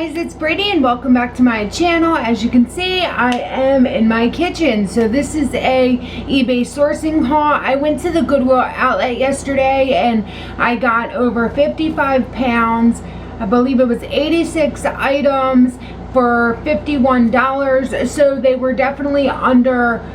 guys, it's Brittany and welcome back to my channel. As you can see, I am in my kitchen. So this is a eBay sourcing haul. I went to the Goodwill outlet yesterday and I got over 55 pounds. I believe it was 86 items for $51. So they were definitely under,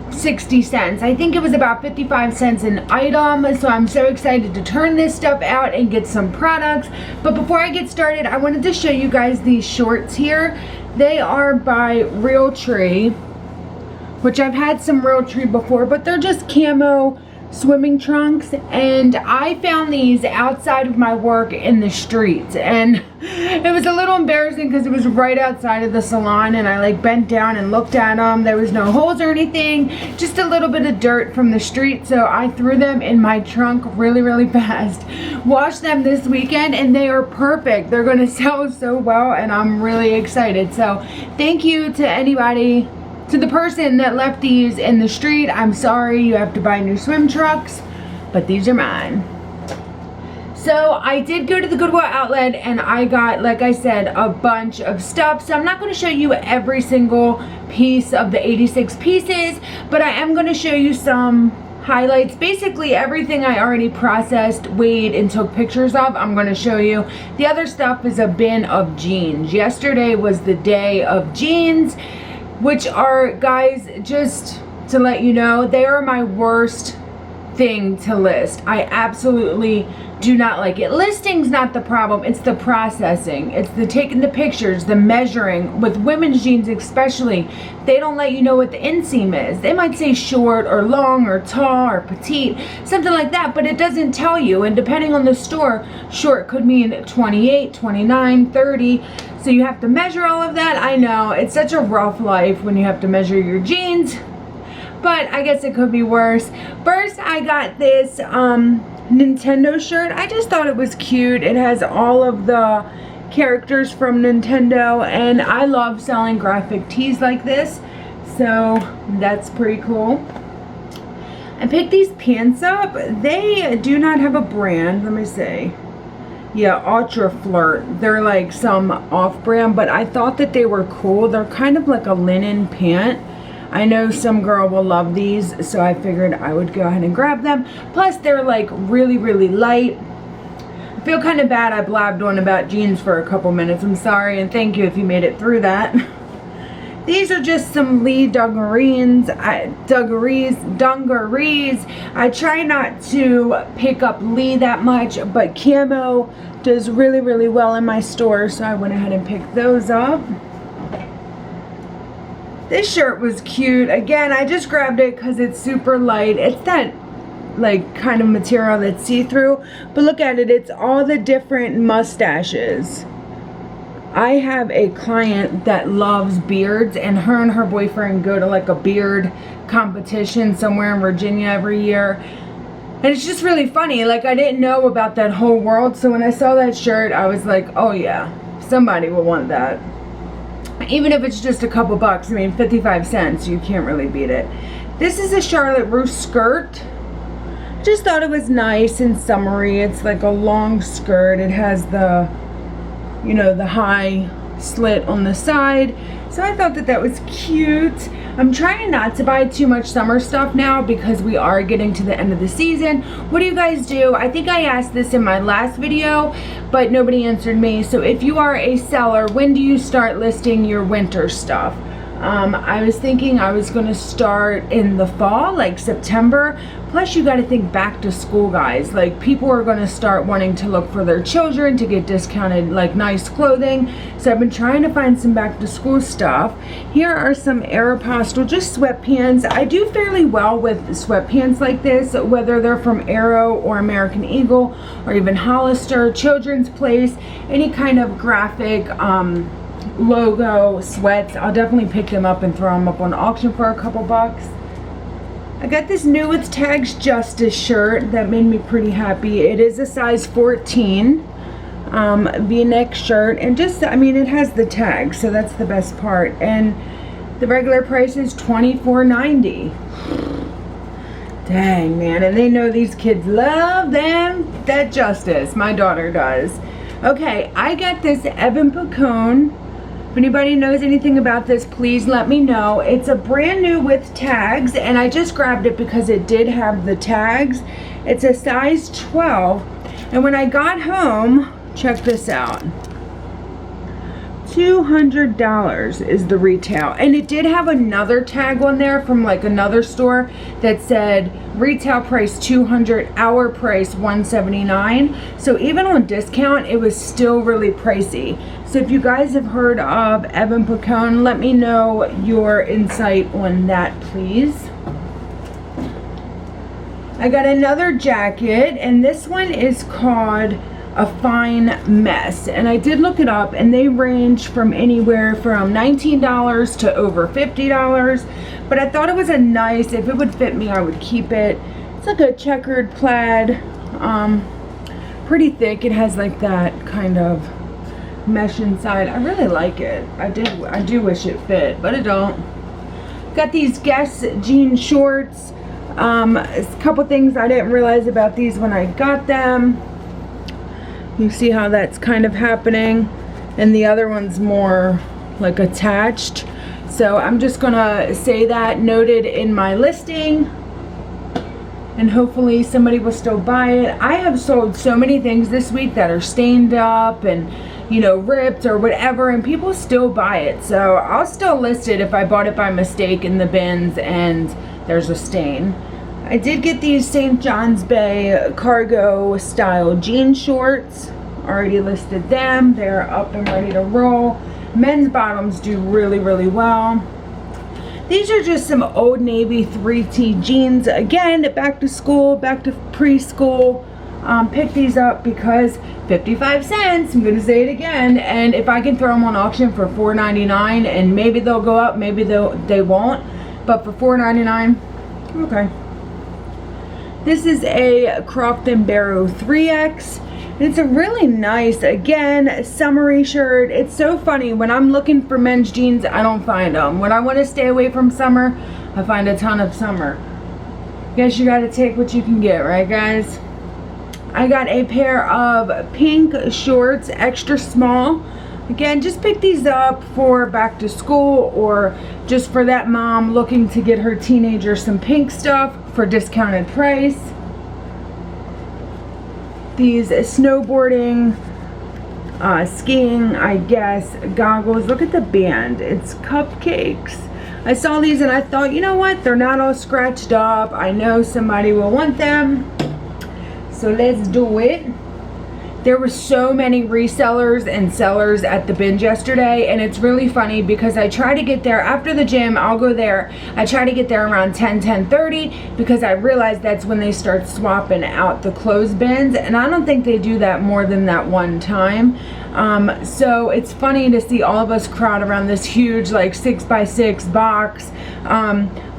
60 cents. I think it was about 55 cents an item. So I'm so excited to turn this stuff out and get some products. But before I get started, I wanted to show you guys these shorts here. They are by Realtree, which I've had some Realtree before, but they're just camo swimming trunks, and I found these outside of my work in the streets, and it was a little embarrassing because it was right outside of the salon, and I like bent down and looked at them. There was no holes or anything, just a little bit of dirt from the street, so I threw them in my trunk really fast. Washed them this weekend and they are perfect. They're going to sell so well and I'm really excited. So thank you to anybody, to the person that left these in the street. I'm sorry you have to buy new swim trunks, but these are mine. So I did go to the Goodwill outlet and I got, like I said, a bunch of stuff. So I'm not going to show you every single piece of the 86 pieces, but I am going to show you some highlights. Basically everything I already processed, weighed, and took pictures of, I'm going to show you. The other stuff is a bin of jeans. Yesterday was the day of jeans, which are, guys, just to let you know, they are my worst thing to list. I absolutely do not like it. Listing's not the problem, it's the processing. It's the taking the pictures, the measuring. With women's jeans especially, they don't let you know what the inseam is. They might say short or long or tall or petite, something like that, but it doesn't tell you. And depending on the store, short could mean 28, 29, 30. So you have to measure all of that. I know, it's such a rough life when you have to measure your jeans, but I guess it could be worse. First, I got this Nintendo shirt. I just thought it was cute. It has all of the characters from Nintendo, and I love selling graphic tees like this, so that's pretty cool. I picked these pants up. They do not have a brand. Let me see. Yeah, Ultra Flirt. They're like some off-brand, but I thought that they were cool. They're kind of like a linen pant. I know some girl will love these, so I figured I would go ahead and grab them. Plus, they're like really light. I feel kind of bad I blabbed on about jeans for a couple minutes. I'm sorry, and thank you if you made it through that. These are just some Lee dungarees. I try not to pick up Lee that much, but camo does really well in my store, so I went ahead and picked those up. This shirt was cute. Again, I just grabbed it because it's super light. It's that like kind of material that's see-through, but look at it. It's all the different mustaches. I have a client that loves beards, and her boyfriend go to like a beard competition somewhere in Virginia every year. And it's just really funny. Like, I didn't know about that whole world, so when I saw that shirt, I was like, oh yeah, somebody will want that. Even if it's just a couple bucks, I mean, 55 cents, you can't really beat it. This is a Charlotte Russe skirt. Just thought it was nice and summery. It's like a long skirt. It has the, the high slit on the side. So I thought that was cute. I'm trying not to buy too much summer stuff now because we are getting to the end of the season. What do you guys do? I think I asked this in my last video, but nobody answered me. So if you are a seller, when do you start listing your winter stuff? I was thinking I was going to start in the fall, like September. Plus, you got to think back to school, guys. Like, people are going to start wanting to look for their children to get discounted, like, nice clothing. So I've been trying to find some back to school stuff. Here are some Aeropostale, just sweatpants. I do fairly well with sweatpants like this, whether they're from Aero or American Eagle or even Hollister, Children's Place, any kind of graphic logo sweats. I'll definitely pick them up and throw them up on auction for a couple bucks. I got this New with Tags Justice shirt that made me pretty happy. It is a size 14 v-neck shirt, and just, I mean, it has the tag, so that's the best part. And the regular price is $24.90. Dang, man. And they know these kids love that Justice. My daughter does. Okay, I got this Evan Picone. If anybody knows anything about this, please let me know. It's a brand new with tags, and I just grabbed it because it did have the tags. It's a size 12, and when I got home, check this out. $200 is the retail, and it did have another tag on there from like another store that said retail price $200, our price $179. So even on discount, it was still really pricey. So if you guys have heard of Evan Picone, let me know your insight on that, please. I got another jacket, and this one is called A Fine Mess, and I did look it up, and they range from anywhere from $19 to over $50, but I thought it was a nice, if it would fit me, I would keep it. It's like a checkered plaid, pretty thick. It has like that kind of mesh inside. I really like it. I do wish it fit, but it don't. Got these Guess jean shorts. A couple things I didn't realize about these when I got them. You see how that's kind of happening, and the other one's more like attached. So I'm just gonna say that noted in my listing, and hopefully somebody will still buy it. I have sold so many things this week that are stained up and, you know, ripped or whatever, and people still buy it. So I'll still list it if I bought it by mistake in the bins and there's a stain. I did get these St. John's Bay cargo style jean shorts. Already listed them. They're up and ready to roll. Men's bottoms do really, really well. These are just some Old Navy 3T jeans. Again, back to school, back to preschool. Pick these up because 55 cents, I'm gonna say it again, and if I can throw them on auction for $4.99, and maybe they'll go up, maybe they won't, but for $4.99, okay. This is a Crofton Barrow 3X. It's a really nice, again, summery shirt. It's so funny, when I'm looking for men's jeans, I don't find them. When I want to stay away from summer, I find a ton of summer. Guess you gotta take what you can get, right guys? I got a pair of pink shorts, extra small. Again, just pick these up for back to school, or just for that mom looking to get her teenager some pink stuff for discounted price. These snowboarding, skiing, I guess, goggles. Look at the band. It's cupcakes. I saw these and I thought, you know what? They're not all scratched up. I know somebody will want them. So let's do it. There were so many resellers and sellers at the binge yesterday, and it's really funny because I try to get there after the gym. I'll go there. I try to get there around 10:30 because I realize that's when they start swapping out the clothes bins, and I don't think they do that more than that one time. So it's funny to see all of us crowd around this huge like 6x6 box.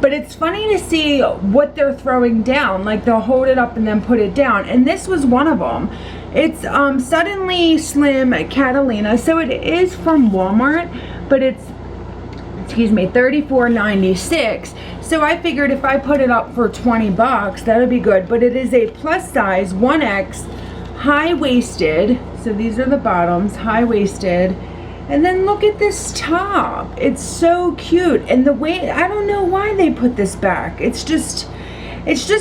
But it's funny to see what they're throwing down. Like they'll hold it up and then put it down. And this was one of them. It's Suddenly Slim Catalina. So it is from Walmart, but it's, excuse me, $34.96. So I figured if I put it up for 20 bucks, that would be good. But it is a plus size 1X, high-waisted. So these are the bottoms, high-waisted. And then look at this top. It's so cute. And the way, I don't know why they put this back. It's just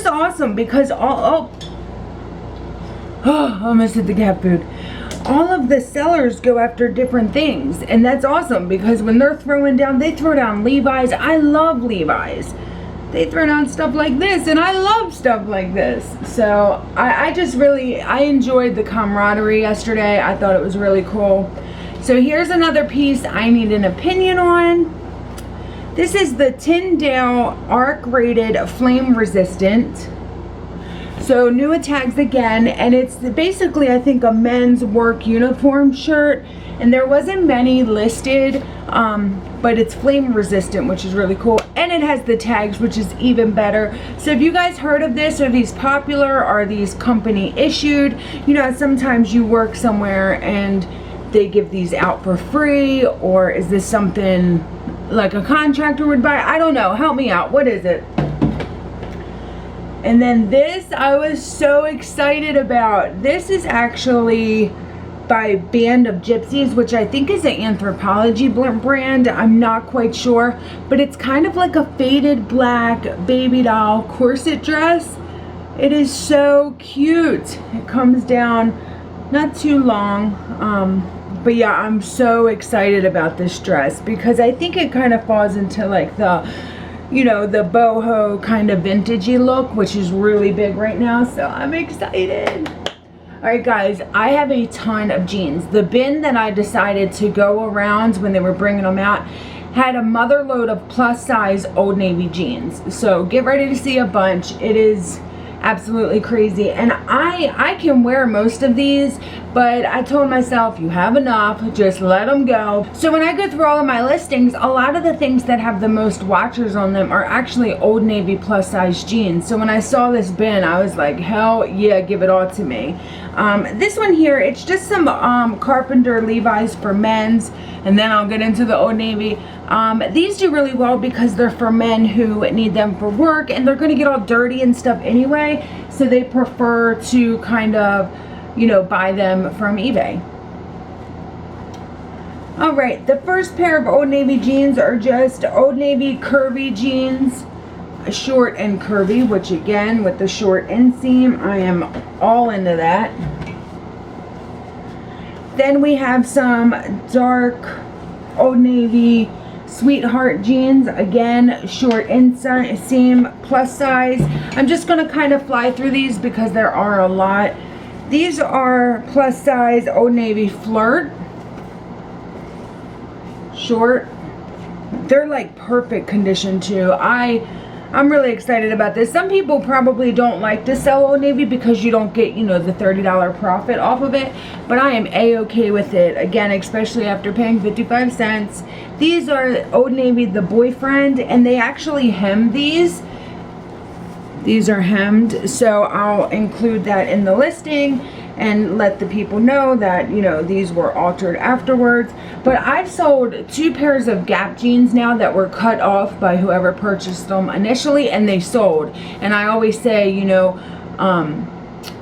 awesome because I almost hit the cat food. All of the sellers go after different things. And that's awesome because when they're throwing down, they throw down Levi's. I love Levi's. They throw down stuff like this, and I love stuff like this. So I just really, I enjoyed the camaraderie yesterday. I thought it was really cool. So here's another piece I need an opinion on. This is the Tyndale Arc Rated Flame Resistant. So new tags again, and it's basically I think a men's work uniform shirt, and there wasn't many listed, but it's flame resistant, which is really cool, and it has the tags, which is even better. So if you guys heard of this, are these popular, are these company issued? You know, sometimes you work somewhere and they give these out for free, or is this something like a contractor would buy? I don't know, help me out, what is it? And then this I was so excited about. This is actually by Band of Gypsies, which I think is an Anthropology brand. I'm not quite sure, but it's kind of like a faded black baby doll corset dress. It is so cute. It comes down not too long, but yeah, I'm so excited about this dress because I think it kind of falls into like the, you know, the boho kind of vintagey look, which is really big right now, so I'm excited. Alright guys, I have a ton of jeans. The bin that I decided to go around when they were bringing them out had a mother load of plus size Old Navy jeans. So get ready to see a bunch. It is absolutely crazy, and I can wear most of these, but I told myself, you have enough, just let them go. So when I go through all of my listings, a lot of the things that have the most watchers on them are actually Old Navy plus size jeans. So when I saw this bin, I was like, hell yeah, give it all to me. This one here, it's just some Carpenter Levi's for men's, and then I'll get into the Old Navy. These do really well because they're for men who need them for work, and they're going to get all dirty and stuff anyway, so they prefer to kind of, you know, buy them from eBay. Alright, the first pair of Old Navy jeans are just Old Navy curvy jeans, short and curvy, which again, with the short inseam, I am all into that. Then we have some dark Old Navy Sweetheart jeans, again short inseam, plus size. I'm just going to kind of fly through these because there are a lot. These are plus size Old Navy Flirt, short. They're like perfect condition too. I'm really excited about this. Some people probably don't like to sell Old Navy because you don't get, you know, the $30 profit off of it, but I am a-okay with it, again, especially after paying 55 cents. These are Old Navy the Boyfriend, and they actually hem these. These are hemmed, so I'll include that in the listing and let the people know that, you know, these were altered afterwards. But I've sold 2 pairs of Gap jeans now that were cut off by whoever purchased them initially, and they sold. And I always say, you know,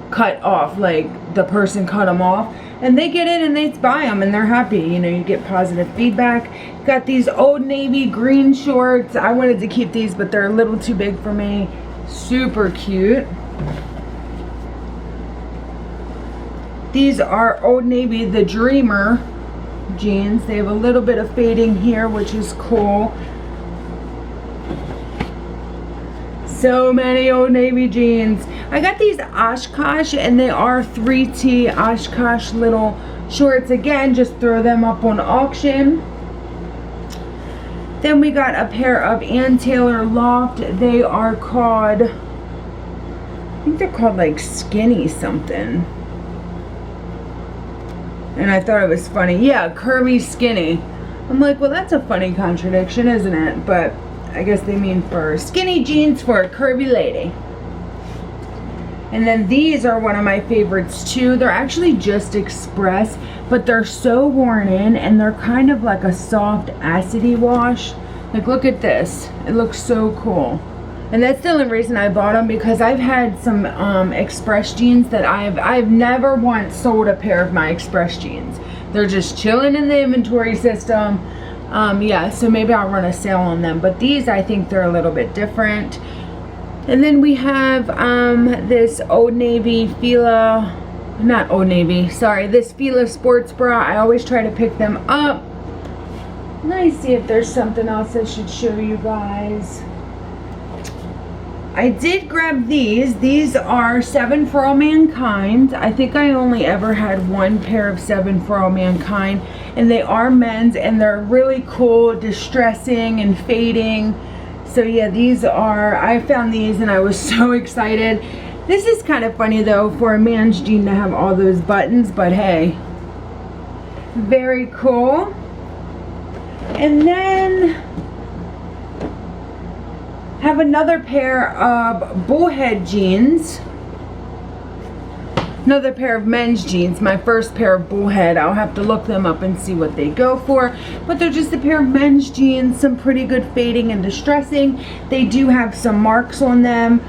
cut off, like the person cut them off, and they get it and they buy them and they're happy. You know, you get positive feedback. Got these Old Navy green shorts. I wanted to keep these, but they're a little too big for me. Super cute. These are Old Navy the Dreamer jeans. They have a little bit of fading here, which is cool. So many Old Navy jeans. I got these Oshkosh, and they are 3T Oshkosh little shorts. Again, just throw them up on auction. Then we got a pair of Ann Taylor Loft. They are called, I think they're called like Skinny something. And I thought it was funny. Yeah, curvy skinny. I'm like, well, that's a funny contradiction, isn't it? But I guess they mean for skinny jeans for a curvy lady. And then these are one of my favorites too. They're actually just Express, but they're so worn in, and they're kind of like a soft acidy wash. Like, look at this. It looks so cool. And that's the only reason I bought them, because I've had some Express jeans that I've never once sold a pair of my Express jeans. They're just chilling in the inventory system. Yeah, so maybe I'll run a sale on them. But these, I think they're a little bit different. And then we have this Old Navy Fila, not Old Navy, sorry, this Fila sports bra. I always try to pick them up. Let me see if there's something else I should show you guys. I did grab these. These are 7 for All Mankind. I think I only ever had 1 pair of 7 for All Mankind, and they are men's, and they're really cool, distressing and fading. So yeah, these are, I found these and I was so excited. This is kind of funny though for a man's jean to have all those buttons, but hey, very cool. And then have another pair of bullhead jeans, another pair of men's jeans, my first pair of bullhead. I'll have to look them up and see what they go for, but they're just a pair of men's jeans, some pretty good fading and distressing. They do have some marks on them,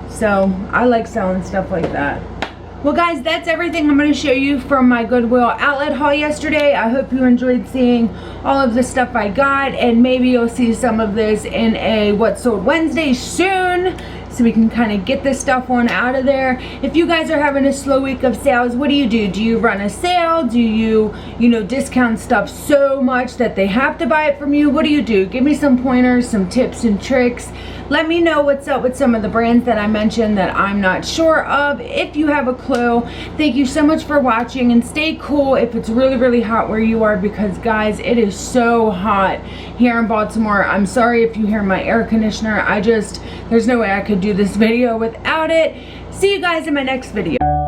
so I like selling stuff like that. Well guys, that's everything I'm going to show you from my Goodwill outlet haul yesterday. I hope you enjoyed seeing all of the stuff I got, and maybe you'll see some of this in a What Sold Wednesday soon, so we can kind of get this stuff on out of there. If you guys are having a slow week of sales, what do? Do you run a sale? Do you discount stuff so much that they have to buy it from you? What do you do? Give me some pointers, some tips and tricks. Let me know what's up with some of the brands that I mentioned that I'm not sure of, if you have a clue. Thank you so much for watching, and stay cool if it's really, really hot where you are, because guys, it is so hot here in Baltimore. I'm sorry if you hear my air conditioner. There's no way I could do this video without it. See you guys in my next video.